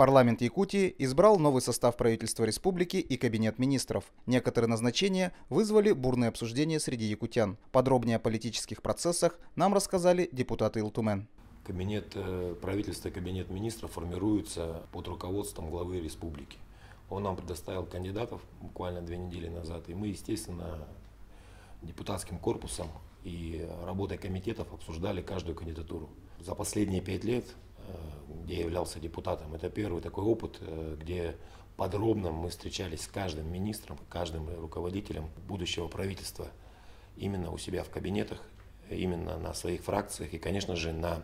Парламент Якутии избрал новый состав правительства республики и кабинет министров. Некоторые назначения вызвали бурное обсуждение среди якутян. Подробнее о политических процессах нам рассказали депутаты Илтумен. Кабинет правительства и кабинет министров формируются под руководством главы республики. Он нам предоставил кандидатов буквально 2 недели назад, и мы, естественно, депутатским корпусом и работой комитетов обсуждали каждую кандидатуру. За последние 5 лет, где я являлся депутатом, это первый такой опыт, где подробно мы встречались с каждым министром, каждым руководителем будущего правительства именно у себя в кабинетах, именно на своих фракциях и, конечно же, на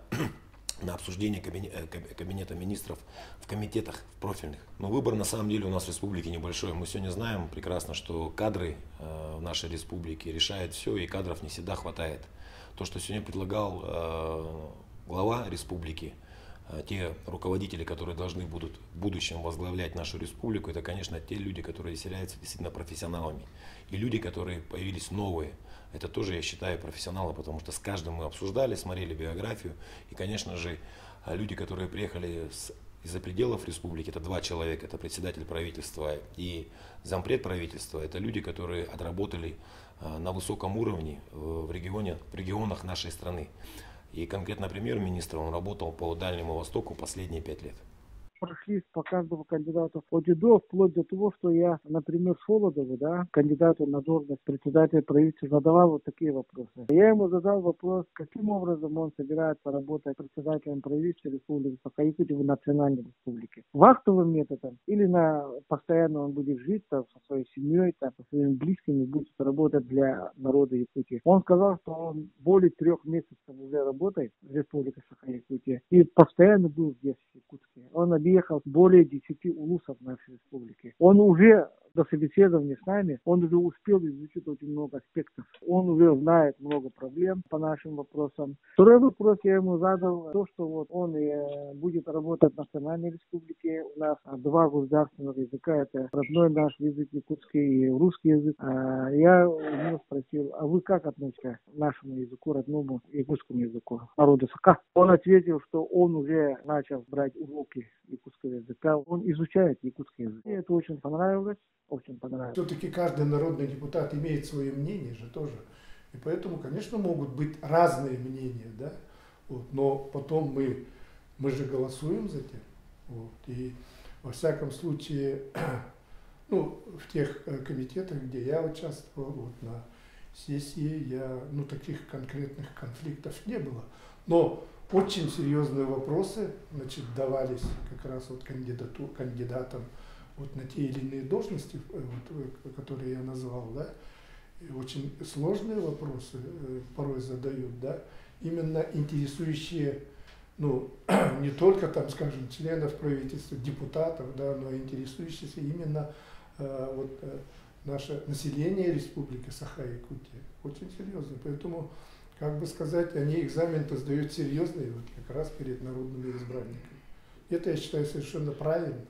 обсуждение кабинета министров в комитетах в профильных. Но выбор на самом деле у нас в республике небольшой. Мы сегодня знаем прекрасно, что кадры в нашей республике решают все, и кадров не всегда хватает. То, что сегодня предлагал глава республики, те руководители, которые должны будут в будущем возглавлять нашу республику, это, конечно, те люди, которые являются действительно профессионалами. И люди, которые появились новые, это тоже, я считаю, профессионалы, потому что с каждым мы обсуждали, смотрели биографию. И, конечно же, люди, которые приехали из-за пределов республики, это 2 человека, это председатель правительства и зампред правительства, это люди, которые отработали на высоком уровне в регионах нашей страны. И конкретно премьер-министр, он работал по Дальнему Востоку последние 5 лет. Прошлись по каждому кандидату от и до, вплоть до того, что я, например, Шолодову, кандидату на должность председателя правительства, задавал вот такие вопросы. Я ему задал вопрос, каким образом он собирается работать председателем правительства Республики Саха-Якутия в национальной республике. Вахтовым методом или постоянно он будет жить там, со своей семьей, там, со своими близкими, будет работать для народа Якутии. Он сказал, что он более 3 месяцев уже работает в Республике Саха-Якутия и постоянно был здесь, в Якутске. Он объехал более 10 улусов нашей республики. Он уже до собеседования с нами, он уже успел изучить очень много аспектов. Он уже знает много проблем по нашим вопросам. Второй вопрос я ему задал, то, что вот он будет работать в национальной республике. У нас 2 государственных языка, это родной наш язык якутский и русский язык. Я у него спросил, а вы как относитесь к нашему языку, родному якутскому языку, народу Сака? Он ответил, что он уже начал брать уроки якутского языка, он изучает якутский язык. Мне это очень понравилось. Все-таки каждый народный депутат имеет свое мнение же тоже. И поэтому, конечно, могут быть разные мнения, да? Вот. Но потом мы же голосуем за те. Вот. И во всяком случае, в тех комитетах, где я участвовал, вот, на сессии, таких конкретных конфликтов не было. Но очень серьезные вопросы, давались как раз вот кандидатам вот на те или иные должности, которые я назвал, да, и очень сложные вопросы порой задают, да, именно интересующие, не только там, скажем, членов правительства, депутатов, да, но интересующиеся именно наше население Республики Саха-Якутия. Очень серьезно. Поэтому, как бы сказать, они экзамен-то сдают серьезный, вот как раз перед народными избранниками. Это, я считаю, совершенно правильно.